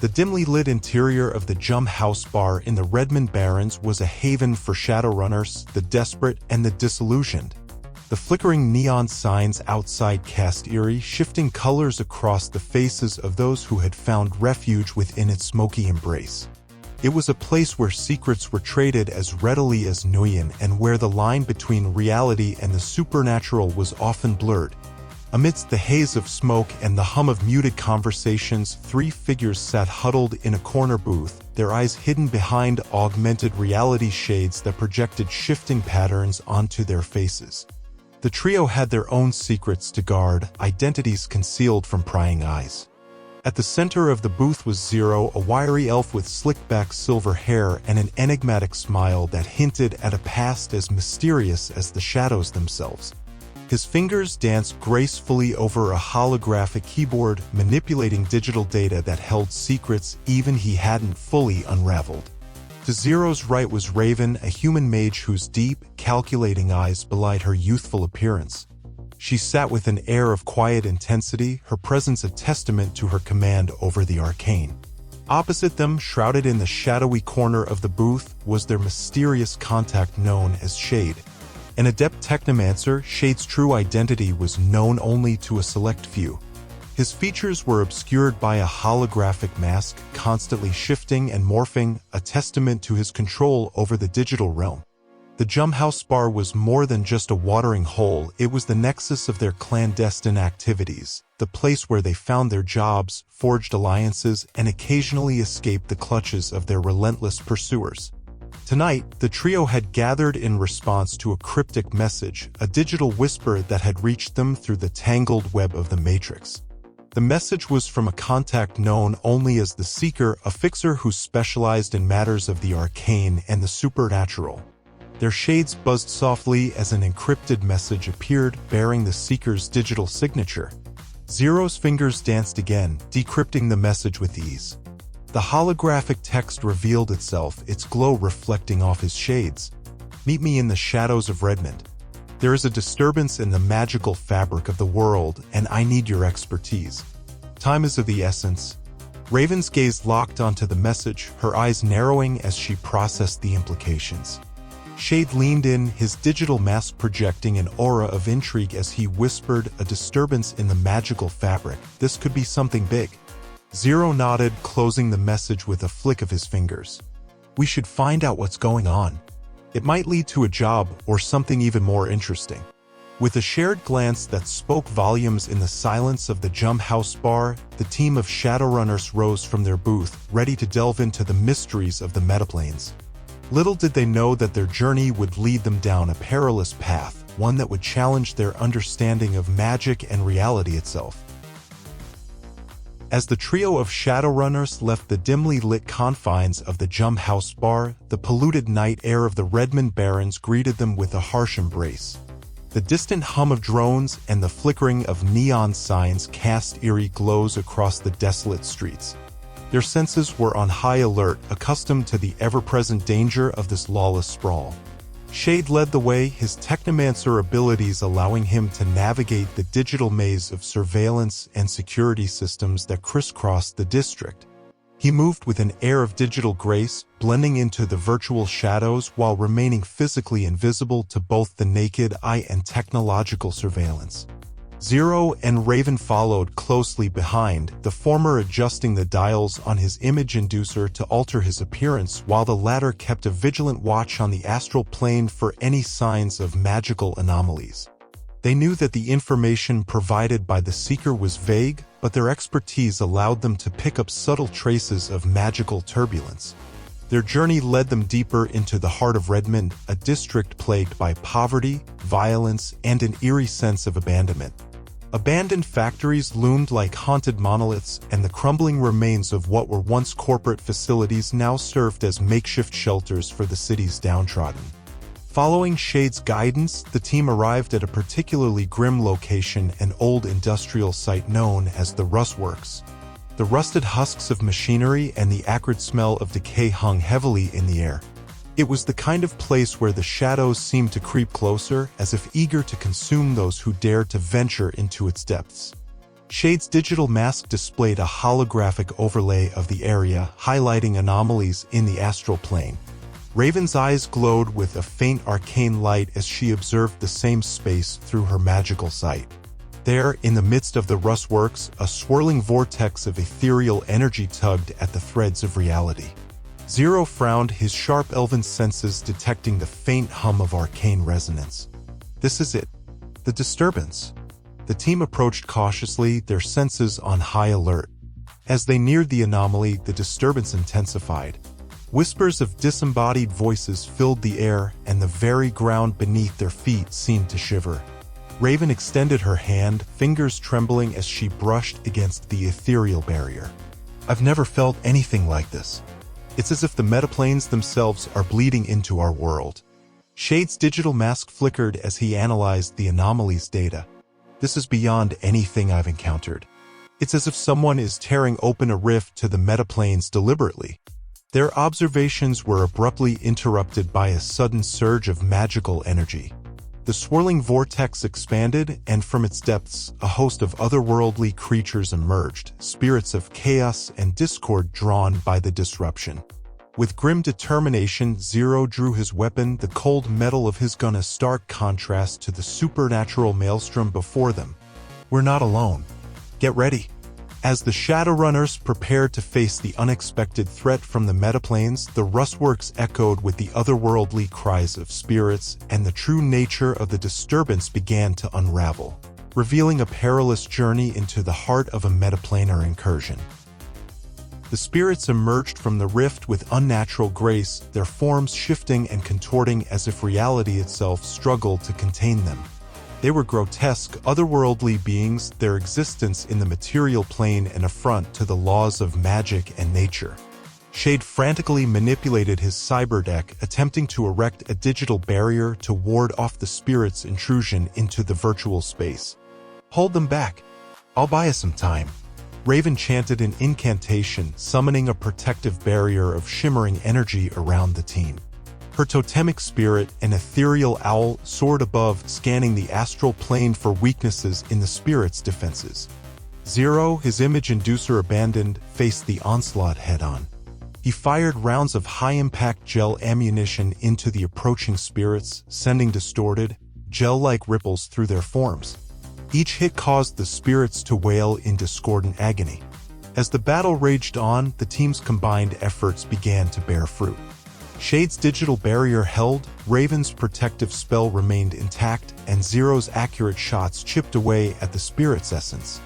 The dimly lit interior of the Jum House Bar in the Redmond Barrens was a haven for Shadowrunners, the desperate and the disillusioned. The flickering neon signs outside cast eerie, shifting colors across the faces of those who had found refuge within its smoky embrace. It was a place where secrets were traded as readily as Nguyen and where the line between reality and the supernatural was often blurred. Amidst the haze of smoke and the hum of muted conversations, three figures sat huddled in a corner booth, their eyes hidden behind augmented reality shades that projected shifting patterns onto their faces. The trio had their own secrets to guard, identities concealed from prying eyes. At the center of the booth was Zero, a wiry elf with slick-back silver hair and an enigmatic smile that hinted at a past as mysterious as the shadows themselves. His fingers danced gracefully over a holographic keyboard, manipulating digital data that held secrets even he hadn't fully unraveled. To Zero's right was Raven, a human mage whose deep, calculating eyes belied her youthful appearance. She sat with an air of quiet intensity, her presence a testament to her command over the arcane. Opposite them, shrouded in the shadowy corner of the booth, was their mysterious contact known as Shade. An adept technomancer, Shade's true identity was known only to a select few. His features were obscured by a holographic mask, constantly shifting and morphing, a testament to his control over the digital realm. The Jum House Bar was more than just a watering hole, it was the nexus of their clandestine activities, the place where they found their jobs, forged alliances, and occasionally escaped the clutches of their relentless pursuers. Tonight, the trio had gathered in response to a cryptic message, a digital whisper that had reached them through the tangled web of the Matrix. The message was from a contact known only as the Seeker, a fixer who specialized in matters of the arcane and the supernatural. Their shades buzzed softly as an encrypted message appeared, bearing the Seeker's digital signature. Zero's fingers danced again, decrypting the message with ease. The holographic text revealed itself, its glow reflecting off his shades. "Meet me in the shadows of Redmond. There is a disturbance in the magical fabric of the world, and I need your expertise. Time is of the essence." Raven's gaze locked onto the message, her eyes narrowing as she processed the implications. Shade leaned in, his digital mask projecting an aura of intrigue as he whispered, "A disturbance in the magical fabric. This could be something big." Zero nodded, closing the message with a flick of his fingers. "We should find out what's going on. It might lead to a job or something even more interesting." With a shared glance that spoke volumes in the silence of the Jum House Bar, the team of Shadowrunners rose from their booth, ready to delve into the mysteries of the Metaplanes. Little did they know that their journey would lead them down a perilous path, one that would challenge their understanding of magic and reality itself. As the trio of Shadowrunners left the dimly lit confines of the Jum House Bar, the polluted night air of the Redmond Barrens greeted them with a harsh embrace. The distant hum of drones and the flickering of neon signs cast eerie glows across the desolate streets. Their senses were on high alert, accustomed to the ever-present danger of this lawless sprawl. Shade led the way, his technomancer abilities allowing him to navigate the digital maze of surveillance and security systems that crisscrossed the district. He moved with an air of digital grace, blending into the virtual shadows while remaining physically invisible to both the naked eye and technological surveillance. Zero and Raven followed closely behind, the former adjusting the dials on his image inducer to alter his appearance while the latter kept a vigilant watch on the astral plane for any signs of magical anomalies. They knew that the information provided by the Seeker was vague, but their expertise allowed them to pick up subtle traces of magical turbulence. Their journey led them deeper into the heart of Redmond, a district plagued by poverty, violence, and an eerie sense of abandonment. Abandoned factories loomed like haunted monoliths, and the crumbling remains of what were once corporate facilities now served as makeshift shelters for the city's downtrodden. Following Shade's guidance, the team arrived at a particularly grim location, an old industrial site known as the Rust Works. The rusted husks of machinery and the acrid smell of decay hung heavily in the air. It was the kind of place where the shadows seemed to creep closer, as if eager to consume those who dared to venture into its depths. Shade's digital mask displayed a holographic overlay of the area, highlighting anomalies in the astral plane. Raven's eyes glowed with a faint arcane light as she observed the same space through her magical sight. There, in the midst of the rustworks, a swirling vortex of ethereal energy tugged at the threads of reality. Zero frowned, his sharp elven senses detecting the faint hum of arcane resonance. This is it. The disturbance. The team approached cautiously, their senses on high alert. As they neared the anomaly, the disturbance intensified. Whispers of disembodied voices filled the air, and the very ground beneath their feet seemed to shiver. Raven extended her hand, fingers trembling as she brushed against the ethereal barrier. I've never felt anything like this. It's as if the metaplanes themselves are bleeding into our world. Shade's digital mask flickered as he analyzed the anomaly's data. This is beyond anything I've encountered. It's as if someone is tearing open a rift to the metaplanes deliberately. Their observations were abruptly interrupted by a sudden surge of magical energy. The swirling vortex expanded, and from its depths, a host of otherworldly creatures emerged, spirits of chaos and discord drawn by the disruption. With grim determination, Zero drew his weapon, the cold metal of his gun a stark contrast to the supernatural maelstrom before them. We're not alone. Get ready. As the Shadowrunners prepared to face the unexpected threat from the metaplanes, the rustworks echoed with the otherworldly cries of spirits, and the true nature of the disturbance began to unravel, revealing a perilous journey into the heart of a metaplanar incursion. The spirits emerged from the rift with unnatural grace, their forms shifting and contorting as if reality itself struggled to contain them. They were grotesque, otherworldly beings, their existence in the material plane an affront to the laws of magic and nature. Shade frantically manipulated his cyberdeck, attempting to erect a digital barrier to ward off the spirit's intrusion into the virtual space. Hold them back. I'll buy us some time. Raven chanted an incantation, summoning a protective barrier of shimmering energy around the team. Her totemic spirit, an ethereal owl, soared above, scanning the astral plane for weaknesses in the spirit's defenses. Zero, his image inducer abandoned, faced the onslaught head-on. He fired rounds of high-impact gel ammunition into the approaching spirits, sending distorted, gel-like ripples through their forms. Each hit caused the spirits to wail in discordant agony. As the battle raged on, the team's combined efforts began to bear fruit. Shade's digital barrier held, Raven's protective spell remained intact, and Zero's accurate shots chipped away at the spirit's essence.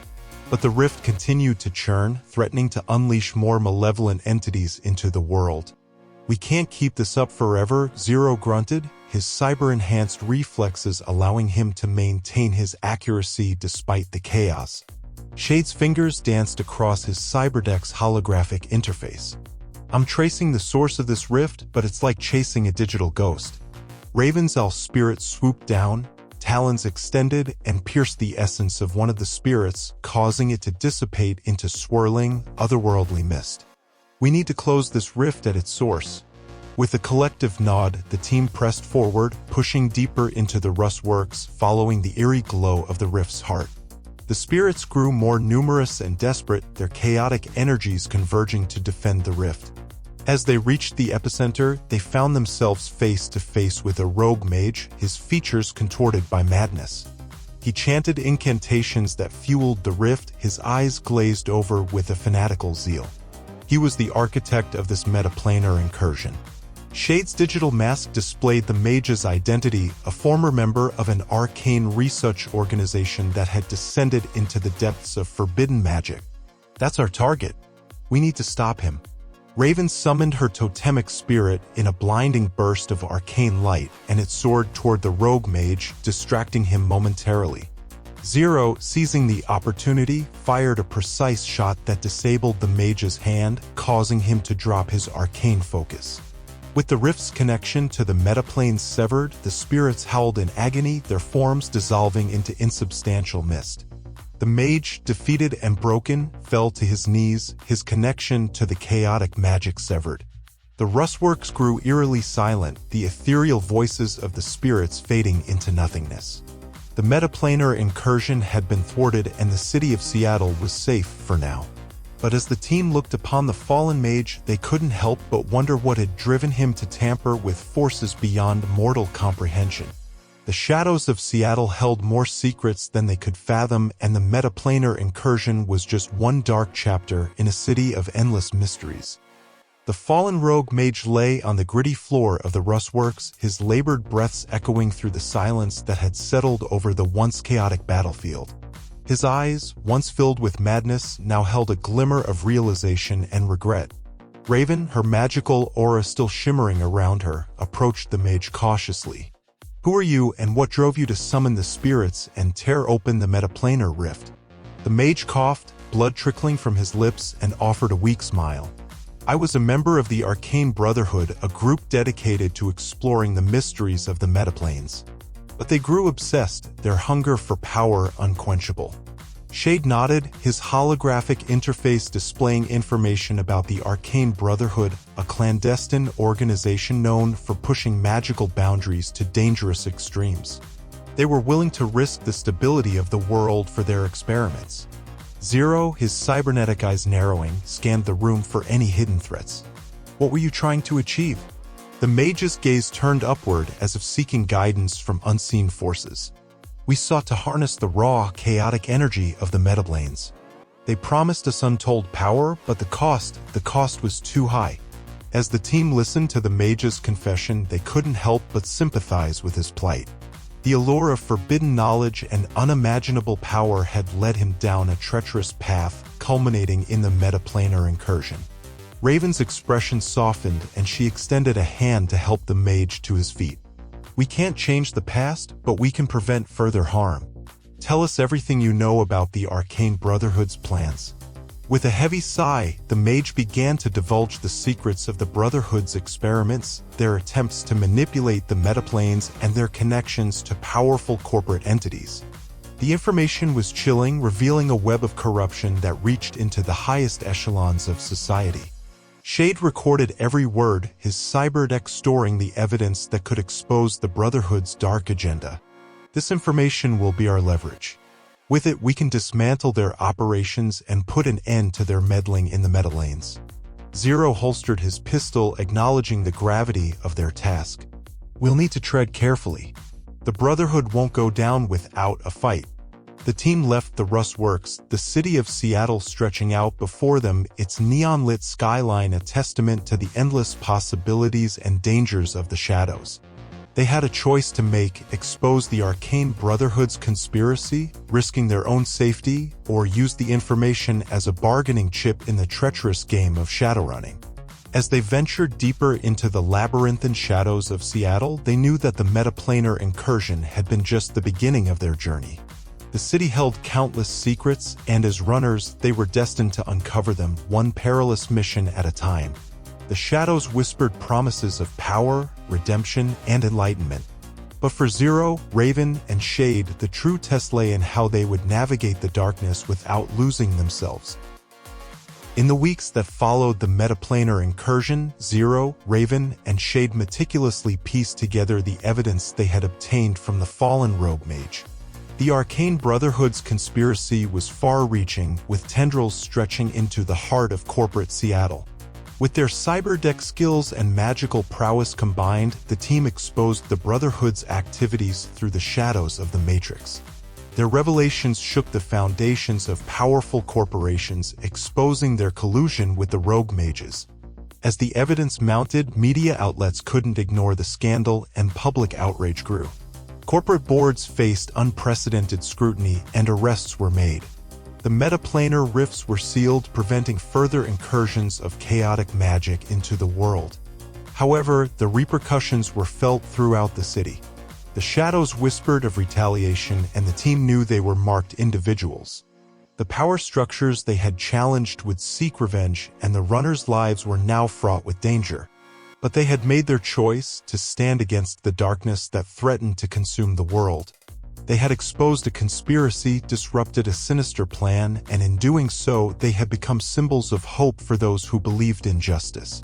But the rift continued to churn, threatening to unleash more malevolent entities into the world. We can't keep this up forever, Zero grunted, his cyber-enhanced reflexes allowing him to maintain his accuracy despite the chaos. Shade's fingers danced across his cyberdeck's holographic interface. I'm tracing the source of this rift, but it's like chasing a digital ghost. Raven's owl spirit swooped down, talons extended, and pierced the essence of one of the spirits, causing it to dissipate into swirling, otherworldly mist. We need to close this rift at its source. With a collective nod, the team pressed forward, pushing deeper into the rustworks, following the eerie glow of the rift's heart. The spirits grew more numerous and desperate, their chaotic energies converging to defend the rift. As they reached the epicenter, they found themselves face to face with a rogue mage, his features contorted by madness. He chanted incantations that fueled the rift, his eyes glazed over with a fanatical zeal. He was the architect of this metaplanar incursion. Shade's digital mask displayed the mage's identity, a former member of an arcane research organization that had descended into the depths of forbidden magic. That's our target. We need to stop him. Raven summoned her totemic spirit in a blinding burst of arcane light, and it soared toward the rogue mage, distracting him momentarily. Zero, seizing the opportunity, fired a precise shot that disabled the mage's hand, causing him to drop his arcane focus. With the rift's connection to the metaplane severed, the spirits howled in agony, their forms dissolving into insubstantial mist. The mage, defeated and broken, fell to his knees, his connection to the chaotic magic severed. The rustworks grew eerily silent, the ethereal voices of the spirits fading into nothingness. The Metaplanar Incursion had been thwarted and the city of Seattle was safe for now. But as the team looked upon the fallen mage, they couldn't help but wonder what had driven him to tamper with forces beyond mortal comprehension. The shadows of Seattle held more secrets than they could fathom, and the Metaplanar Incursion was just one dark chapter in a city of endless mysteries. The fallen rogue mage lay on the gritty floor of the rustworks, his labored breaths echoing through the silence that had settled over the once chaotic battlefield. His eyes, once filled with madness, now held a glimmer of realization and regret. Raven, her magical aura still shimmering around her, approached the mage cautiously. "Who are you, and what drove you to summon the spirits and tear open the metaplanar rift?" The mage coughed, blood trickling from his lips, and offered a weak smile. "I was a member of the Arcane Brotherhood, a group dedicated to exploring the mysteries of the metaplanes. But they grew obsessed, their hunger for power unquenchable." Shade nodded, his holographic interface displaying information about the Arcane Brotherhood, a clandestine organization known for pushing magical boundaries to dangerous extremes. They were willing to risk the stability of the world for their experiments. Zero, his cybernetic eyes narrowing, scanned the room for any hidden threats. "What were you trying to achieve?" The mage's gaze turned upward as if seeking guidance from unseen forces. "We sought to harness the raw, chaotic energy of the metaplanes. They promised us untold power, but the cost was too high." As the team listened to the mage's confession, they couldn't help but sympathize with his plight. The allure of forbidden knowledge and unimaginable power had led him down a treacherous path, culminating in the Metaplanar Incursion. Raven's expression softened, and she extended a hand to help the mage to his feet. "We can't change the past, but we can prevent further harm. Tell us everything you know about the Arcane Brotherhood's plans." With a heavy sigh, the mage began to divulge the secrets of the Brotherhood's experiments, their attempts to manipulate the metaplanes, and their connections to powerful corporate entities. The information was chilling, revealing a web of corruption that reached into the highest echelons of society. Shade recorded every word, his cyberdeck storing the evidence that could expose the Brotherhood's dark agenda. "This information will be our leverage. With it, we can dismantle their operations and put an end to their meddling in the metalanes." Zero holstered his pistol, acknowledging the gravity of their task. "We'll need to tread carefully. The Brotherhood won't go down without a fight." The team left the rustworks, the city of Seattle stretching out before them, its neon-lit skyline a testament to the endless possibilities and dangers of the shadows. They had a choice to make: expose the Arcane Brotherhood's conspiracy, risking their own safety, or use the information as a bargaining chip in the treacherous game of shadowrunning. As they ventured deeper into the labyrinthine shadows of Seattle, they knew that the Metaplanar Incursion had been just the beginning of their journey. The city held countless secrets, and as runners, they were destined to uncover them, one perilous mission at a time. The shadows whispered promises of power, redemption, and enlightenment. But for Zero, Raven, and Shade, the true test lay in how they would navigate the darkness without losing themselves. In the weeks that followed the Metaplanar Incursion, Zero, Raven, and Shade meticulously pieced together the evidence they had obtained from the fallen rogue mage. The Arcane Brotherhood's conspiracy was far-reaching, with tendrils stretching into the heart of corporate Seattle. With their cyberdeck skills and magical prowess combined, the team exposed the Brotherhood's activities through the shadows of the Matrix. Their revelations shook the foundations of powerful corporations, exposing their collusion with the rogue mages. As the evidence mounted, media outlets couldn't ignore the scandal, and public outrage grew. Corporate boards faced unprecedented scrutiny, and arrests were made. The metaplanar rifts were sealed, preventing further incursions of chaotic magic into the world. However, the repercussions were felt throughout the city. The shadows whispered of retaliation, and the team knew they were marked individuals. The power structures they had challenged would seek revenge, and the runners' lives were now fraught with danger. But they had made their choice to stand against the darkness that threatened to consume the world. They had exposed a conspiracy, disrupted a sinister plan, and in doing so, they had become symbols of hope for those who believed in justice.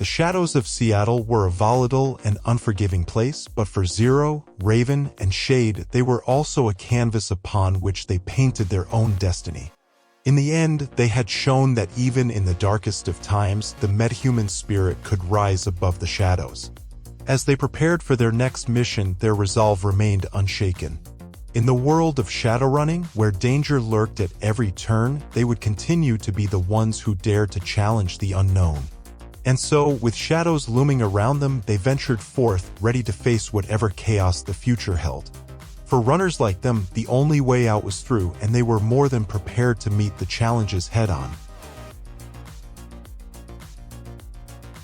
The Shadows of Seattle were a volatile and unforgiving place, but for Zero, Raven, and Shade, they were also a canvas upon which they painted their own destiny. In the end, they had shown that even in the darkest of times, the metahuman spirit could rise above the shadows. As they prepared for their next mission, their resolve remained unshaken. In the world of Shadowrunning, where danger lurked at every turn, they would continue to be the ones who dared to challenge the unknown. And so, with shadows looming around them, they ventured forth, ready to face whatever chaos the future held. For runners like them, the only way out was through, and they were more than prepared to meet the challenges head-on.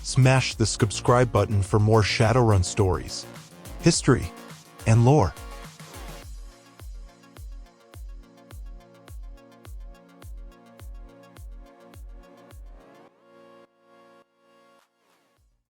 Smash the subscribe button for more Shadowrun stories, history, and lore.